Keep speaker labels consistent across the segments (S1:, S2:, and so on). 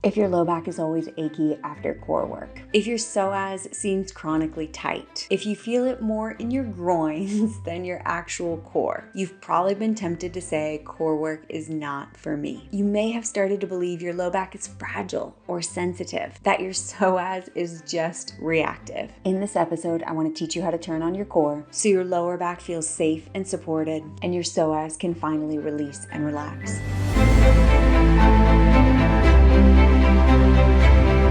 S1: If your low back is always achy after core work, if your psoas seems chronically tight, if you feel it more in your groins than your actual core, you've probably been tempted to say core work is not for me. You may have started to believe your low back is fragile or sensitive, that your psoas is just reactive. In this episode, I want to teach you how to turn on your core so your lower back feels safe and supported and your psoas can finally release and relax.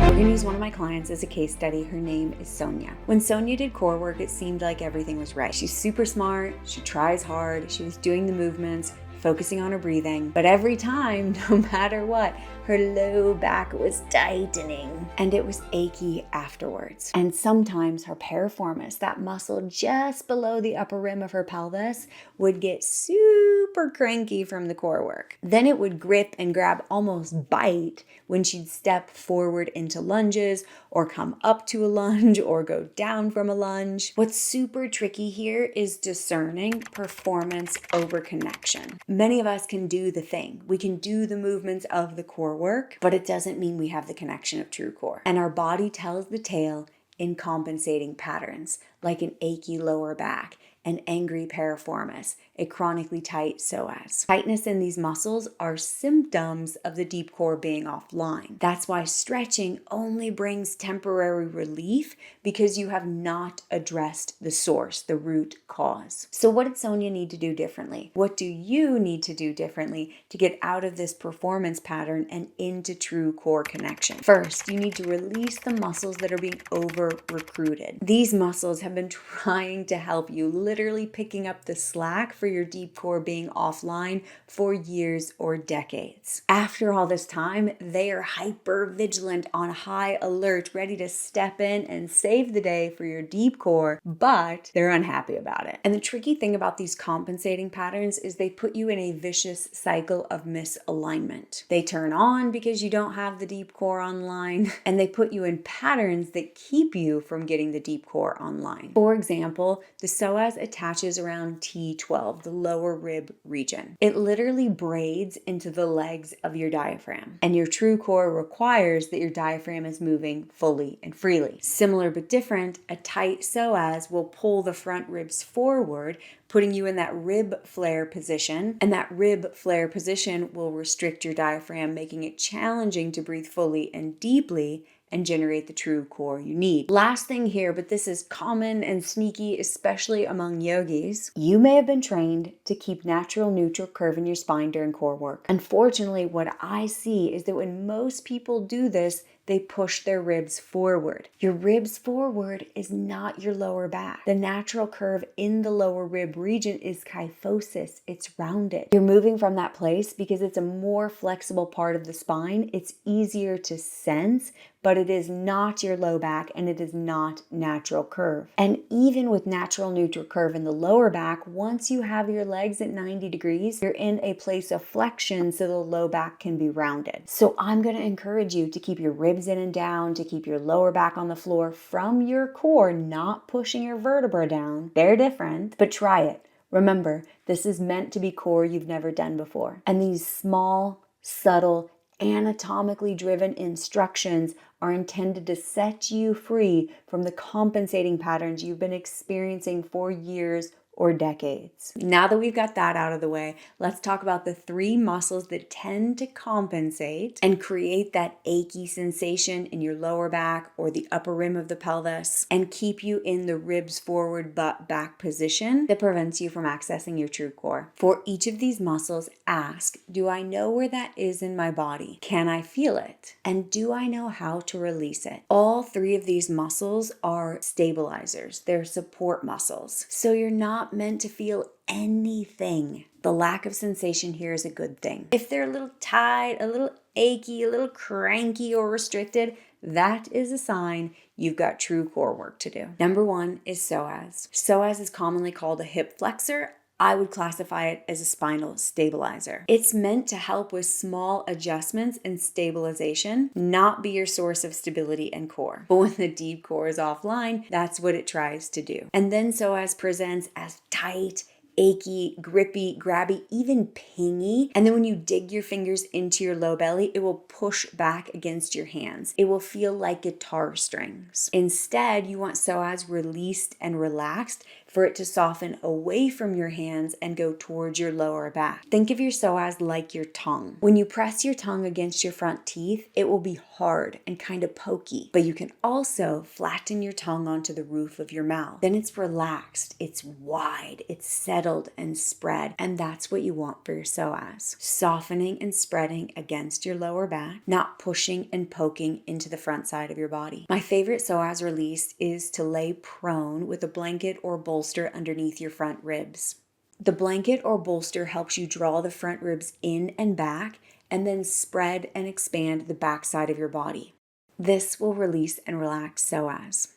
S1: We're going to use one of my clients as a case study. Her name is Sonia. When Sonia did core work, it seemed like everything was right. She's super smart, she tries hard, she was doing the movements, focusing on her breathing, but every time, no matter what, her low back was tightening and it was achy afterwards. And sometimes her piriformis, that muscle just below the upper rim of her pelvis, would get super cranky from the core work. Then it would grip and grab, almost bite, when she'd step forward into lunges or come up to a lunge or go down from a lunge. What's super tricky here is discerning performance over connection. Many of us can do the thing. We can do the movements of the core work, but it doesn't mean we have the connection of true core. And our body tells the tale in compensating patterns, like an achy lower back, an angry piriformis, a chronically tight psoas. Tightness in these muscles are symptoms of the deep core being offline. That's why stretching only brings temporary relief, because you have not addressed the source, the root cause. So what did Sonia need to do differently? What do you need to do differently to get out of this performance pattern and into true core connection? First, you need to release the muscles that are being over-recruited. These muscles have been trying to help you, literally picking up the slack for your deep core being offline for years or decades. After all this time, they are hyper vigilant, on high alert, ready to step in and save the day for your deep core, but they're unhappy about it. And the tricky thing about these compensating patterns is they put you in a vicious cycle of misalignment. They turn on because you don't have the deep core online, and they put you in patterns that keep you from getting the deep core online. For example, the psoas attaches around T12, the lower rib region. It literally braids into the legs of your diaphragm, and your true core requires that your diaphragm is moving fully and freely. Similar but different, a tight psoas will pull the front ribs forward, putting you in that rib flare position, and that rib flare position will restrict your diaphragm, making it challenging to breathe fully and deeply and generate the true core you need. Last thing here, but this is common and sneaky, especially among yogis. You may have been trained to keep natural neutral curve in your spine during core work. Unfortunately, what I see is that when most people do this, they push their ribs forward. Your ribs forward is not your lower back. The natural curve in the lower rib region is kyphosis. It's rounded. You're moving from that place because it's a more flexible part of the spine. It's easier to sense, but it is not your low back and it is not natural curve. And even with natural neutral curve in the lower back, once you have your legs at 90 degrees, you're in a place of flexion so the low back can be rounded. So I'm going to encourage you to keep your ribs in and down, to keep your lower back on the floor from your core, not pushing your vertebra down. They're different, but try it. Remember, this is meant to be core you've never done before. And these small, subtle, anatomically driven instructions are intended to set you free from the compensating patterns you've been experiencing for years or decades. Now that we've got that out of the way, let's talk about the three muscles that tend to compensate and create that achy sensation in your lower back or the upper rim of the pelvis and keep you in the ribs forward butt back position that prevents you from accessing your true core. For each of these muscles, ask, do I know where that is in my body? Can I feel it? And do I know how to release it? All three of these muscles are stabilizers. They're support muscles. So you're not meant to feel anything. The lack of sensation here is a good thing. If they're a little tight, a little achy, a little cranky or restricted, that is a sign you've got true core work to do. Number one is psoas. Psoas is commonly called a hip flexor. I would classify it as a spinal stabilizer. It's meant to help with small adjustments and stabilization, not be your source of stability and core. But when the deep core is offline, that's what it tries to do. And then psoas presents as tight, achy, grippy, grabby, even pingy. And then when you dig your fingers into your low belly, it will push back against your hands. It will feel like guitar strings. Instead, you want psoas released and relaxed for it to soften away from your hands and go towards your lower back. Think of your psoas like your tongue. When you press your tongue against your front teeth, it will be hard and kind of pokey, but you can also flatten your tongue onto the roof of your mouth. Then it's relaxed, it's wide, it's settled and spread, and that's what you want for your psoas. Softening and spreading against your lower back, not pushing and poking into the front side of your body. My favorite psoas release is to lay prone with a blanket or bolster underneath your front ribs. The blanket or bolster helps you draw the front ribs in and back, and then spread and expand the back side of your body. This will release and relax psoas.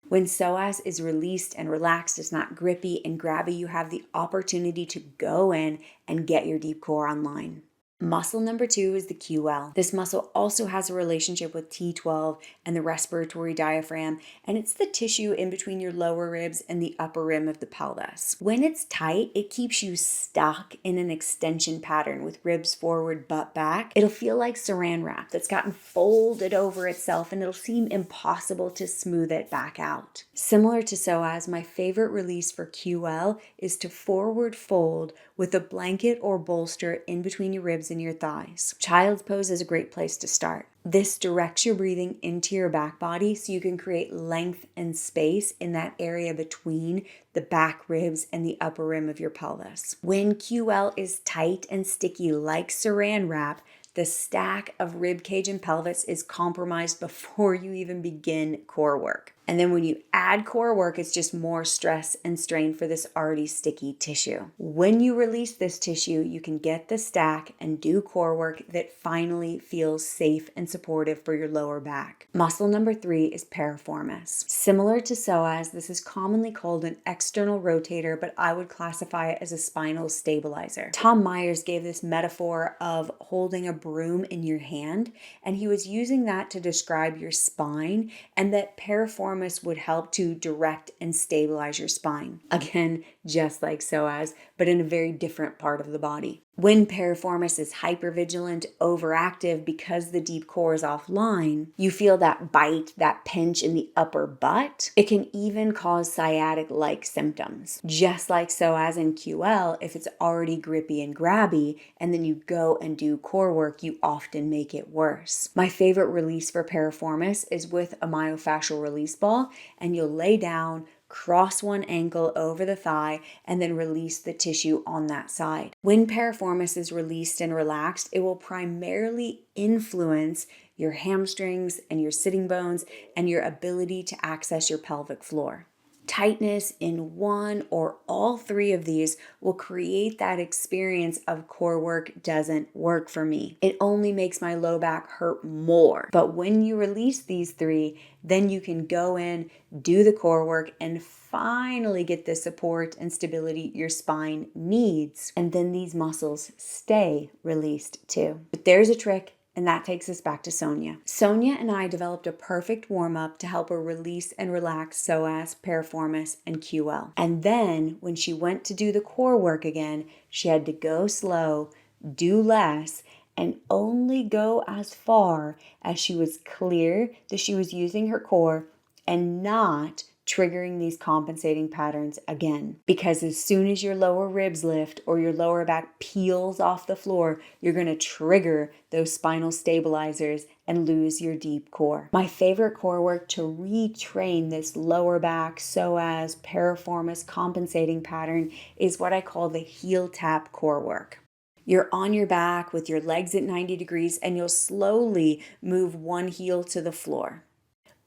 S1: When psoas is released and relaxed, it's not grippy and grabby, you have the opportunity to go in and get your deep core online. Muscle number 2 is the QL. This muscle also has a relationship with T12 and the respiratory diaphragm, and it's the tissue in between your lower ribs and the upper rim of the pelvis. When it's tight, it keeps you stuck in an extension pattern with ribs forward, butt back. It'll feel like saran wrap that's gotten folded over itself, and it'll seem impossible to smooth it back out. Similar to psoas, my favorite release for QL is to forward fold with a blanket or bolster in between your ribs and your thighs. Child's pose is a great place to start. This directs your breathing into your back body so you can create length and space in that area between the back ribs and the upper rim of your pelvis. When QL is tight and sticky like saran wrap, the stack of rib cage and pelvis is compromised before you even begin core work. And then when you add core work, it's just more stress and strain for this already sticky tissue. When you release this tissue, you can get the stack and do core work that finally feels safe and supportive for your lower back. Muscle number 3 is piriformis. Similar to psoas, this is commonly called an external rotator, but I would classify it as a spinal stabilizer. Tom Myers gave this metaphor of holding a broom in your hand, and he was using that to describe your spine, and that piriformis would help to direct and stabilize your spine. Again, just like psoas, but in a very different part of the body. When piriformis is hypervigilant, overactive because the deep core is offline, you feel that bite, that pinch in the upper butt. It can even cause sciatic-like symptoms. Just like psoas and QL, if it's already grippy and grabby, and then you go and do core work, you often make it worse. My favorite release for piriformis is with a myofascial release ball, and you'll lay down, cross one ankle over the thigh, and then release the tissue on that side. When piriformis is released and relaxed, it will primarily influence your hamstrings and your sitting bones and your ability to access your pelvic floor. Tightness in one or all 3 of these will create that experience of core work doesn't work for me. It only makes my low back hurt more. But when you release these 3, then you can go in, do the core work, and finally get the support and stability your spine needs. And then these muscles stay released too. But there's a trick. And that takes us back to Sonia. Sonia and I developed a perfect warm-up to help her release and relax psoas, piriformis, and QL. And then when she went to do the core work again, she had to go slow, do less, and only go as far as she was clear that she was using her core and not triggering these compensating patterns again. Because as soon as your lower ribs lift or your lower back peels off the floor, you're going to trigger those spinal stabilizers and lose your deep core. My favorite core work to retrain this lower back, psoas, piriformis compensating pattern is what I call the heel tap core work. You're on your back with your legs at 90 degrees, and you'll slowly move one heel to the floor,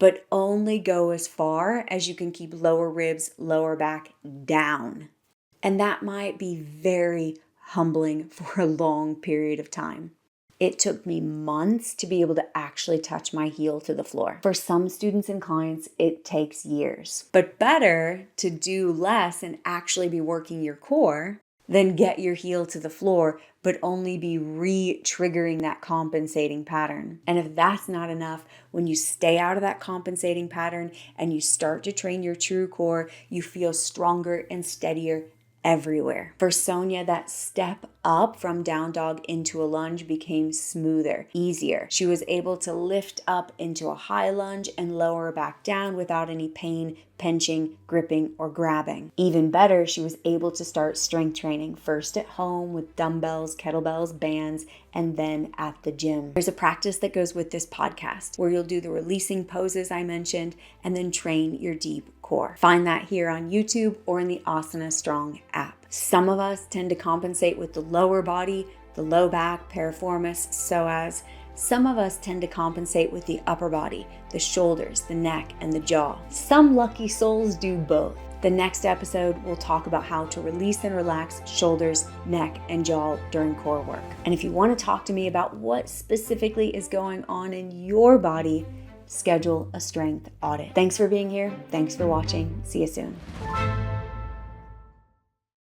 S1: but only go as far as you can keep lower ribs, lower back down. And that might be very humbling for a long period of time. It took me months to be able to actually touch my heel to the floor. For some students and clients, it takes years. But better to do less and actually be working your core than get your heel to the floor, but only be re-triggering that compensating pattern. And if that's not enough, when you stay out of that compensating pattern and you start to train your true core, you feel stronger and steadier everywhere. For 𝐤𝐸, that step up from down dog into a lunge became smoother, easier. She was able to lift up into a high lunge and lower back down without any pain, pinching, gripping, or grabbing. Even better, she was able to start strength training, first at home with dumbbells, kettlebells, bands, and then at the gym. There's a practice that goes with this podcast where you'll do the releasing poses I mentioned and then train your deep core. Find that here on YouTube or in the Asana Strong app. Some of us tend to compensate with the lower body, the low back, piriformis, psoas. Some of us tend to compensate with the upper body, the shoulders, the neck, and the jaw. Some lucky souls do both. The next episode, we'll talk about how to release and relax shoulders, neck, and jaw during core work. And if you want to talk to me about what specifically is going on in your body, schedule a strength audit. Thanks for being here. Thanks for watching. See you soon.